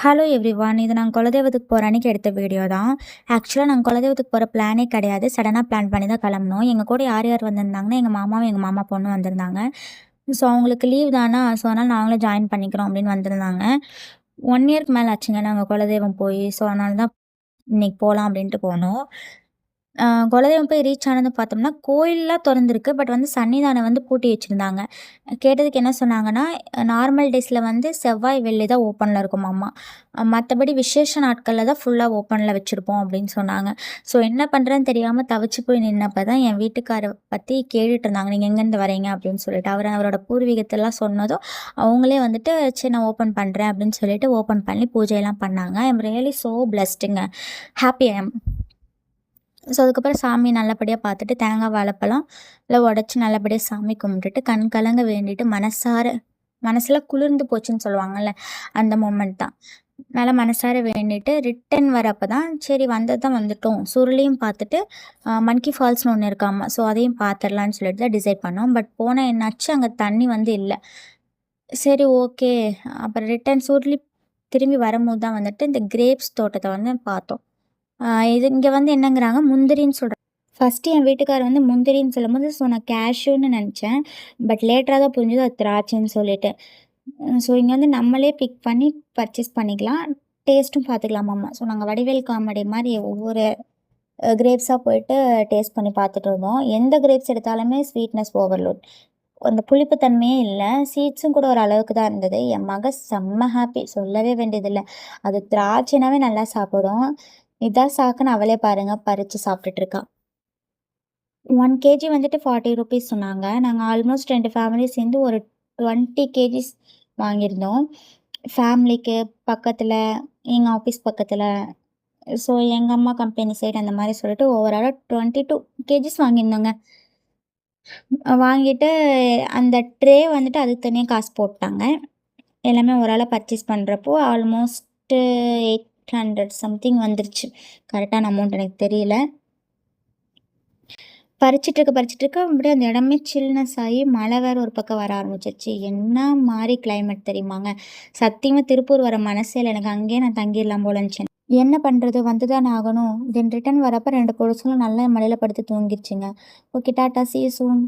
Hello everyone. இது நான் குலதெய்வத்துக்கு போகிற அன்னைக்கு எடுத்த வீடியோ தான். ஆக்சுவலாக நாங்கள் குலதெய்வத்துக்கு போகிற பிளானே கிடையாது. சடனாக பிளான் பண்ணி தான் கிளம்புனோம். எங்கள் கூட யார் யார் வந்திருந்தாங்கன்னா, எங்கள் மாமாவும் எங்கள் மாமா பொண்ணும் வந்திருந்தாங்க. ஸோ அவங்களுக்கு லீவ் தானா, ஸோ அதனால் நாங்களும் ஜாயின் பண்ணிக்கிறோம் அப்படின்னு வந்திருந்தாங்க. 1 இயர்க்கு மேலே ஆச்சுங்க நாங்கள் குலதெய்வம் போய். ஸோ அதனால தான் இன்னைக்கு போகலாம் அப்படின்ட்டு போனோம். குலதெய்வம் போய் ரீச் ஆனது பார்த்தோம்னா, கோயில்லாம் தொறந்திருக்கு. பட் வந்து சன்னிதானம் வந்து பூட்டி வச்சுருந்தாங்க. கேட்டதுக்கு என்ன சொன்னாங்கன்னா, நார்மல் டேஸில் வந்து செவ்வாய், வெள்ளி தான் ஓப்பனில் இருக்குமாமா. மற்றபடி விசேஷ நாட்களில் தான் ஃபுல்லாக ஓப்பனில் வச்சுருப்போம் அப்படின்னு சொன்னாங்க. ஸோ என்ன பண்ணுறதுன்னு தெரியாமல் தவிச்சு போய் நின்னப்ப தான் என் வீட்டுக்கார பற்றி கேட்டுட்டு இருந்தாங்க. நீங்கள் எங்கேருந்து வரீங்க அப்படின்னு சொல்லிட்டு. அவரோட பூர்வீகத்தெல்லாம் சொன்னதும், அவங்களே வந்துட்டு சரி நான் ஓப்பன் பண்ணுறேன் அப்படின்னு சொல்லிட்டு ஓப்பன் பண்ணி பூஜையெல்லாம் பண்ணாங்க. ஐ எம் ரியலி ஸோ பிளெஸ்டுங்க. Happy I am. ஸோ அதுக்கப்புறம் சாமி நல்லபடியாக பார்த்துட்டு தேங்காய் வாழைப்பழம் எல்லாம் உடச்சி நல்லபடியாக சாமி கும்பிட்டுட்டு கண் கலங்க வேண்டிட்டு மனசில் குளிர்ந்து போச்சுன்னு சொல்லுவாங்கள்ல, அந்த மூமெண்ட் தான். நல்லா மனசார வேண்டிட்டு ரிட்டன் வரப்போ தான் சரி வந்தது தான் வந்துட்டோம், சுருளியும் பார்த்துட்டு மன்கி ஃபால்ஸ்னு ஒன்று இருக்காமா, ஸோ அதையும் பார்த்துடலான்னு சொல்லிட்டு தான் டிசைட் பண்ணோம். பட் போனால் என்னாச்சு, அங்கே தண்ணி வந்து இல்லை. சரி ஓகே. அப்புறம் ரிட்டன் சுருளி திரும்பி வரும்போது தான் வந்துட்டு இந்த கிரேப்ஸ் தோட்டத்தை வந்து பார்த்தோம். இது இங்கே வந்து என்னங்கிறாங்க முந்திரின்னு சொல்கிறாங்க. ஃபஸ்ட்டு என் வீட்டுக்காரர் வந்து முந்திரின்னு சொல்லும்போது ஸோ நான் கேஷ்யூன்னு நினச்சேன். பட் லேட்டராக தான் புரிஞ்சுது அது திராட்சைன்னு சொல்லிட்டு. ஸோ இங்கே வந்து நம்மளே பிக் பண்ணி பர்ச்சேஸ் பண்ணிக்கலாம். டேஸ்ட்டும் பார்த்துக்கலாமாம்மா. ஸோ நாங்கள் வடிவேல் காமெடி மாதிரி ஒவ்வொரு கிரேப்ஸாக போயிட்டு டேஸ்ட் பண்ணி பார்த்துட்டு இருந்தோம். எந்த கிரேப்ஸ் எடுத்தாலுமே ஸ்வீட்னஸ் ஓவர்லோட். அந்த புளிப்பு தன்மையே இல்லை. சீட்ஸும் கூட ஒரு அளவுக்கு தான் இருந்தது. என் மக செம்ம ஹாப்பி, சொல்லவே வேண்டியதில்லை. அது திராட்சைனாவே நல்லா சாப்பிடும். இதான் சாக்குன்னு அவளே பாருங்கள் பறித்து சாப்பிட்டுட்ருக்கா. 1 கேஜி வந்துட்டு 40 ருபீஸ் சொன்னாங்க. நாங்கள் ஆல்மோஸ்ட் 2 ஃபேமிலி சேர்ந்து ஒரு 20 கேஜிஸ் வாங்கியிருந்தோம். ஃபேமிலிக்கு பக்கத்தில், எங்கள் ஆஃபீஸ் பக்கத்தில், ஸோ எங்கள் அம்மா கம்பெனி சைடு அந்த மாதிரி சொல்லிட்டு ஓவராலாக 22 கேஜிஸ் வாங்கியிருந்தோங்க. வாங்கிட்டு அந்த ட்ரே வந்துட்டு அதுக்கு தனியாக காசு போட்டாங்க. எல்லாமே ஒரு ஆளாக பர்ச்சேஸ் பண்ணுறப்போ ஆல்மோஸ்ட்டு 800 சம்திங் வந்துருச்சு. கரெக்டான அமௌண்ட் எனக்கு தெரியல. பறிச்சிட்ருக்க அப்படியே அந்த இடமே சில்னஸ் ஆகி மழை வேறு ஒரு பக்கம் வர ஆரம்பிச்சிருச்சு. என்ன மாதிரி கிளைமேட் தெரியுமாங்க. சத்தியமாக திருப்பூர் வர மனசே இல்லை எனக்கு. அங்கேயே நான் தங்கிடலாம் போல இருந்துச்சு. என்ன பண்ணுறது, வந்து தானே ஆகணும். தென் ரிட்டன் வரப்போ 2 பொருட்களும் நல்லா மழையில் படுத்து தூங்கிடுச்சுங்க. Okay, tata, see you soon.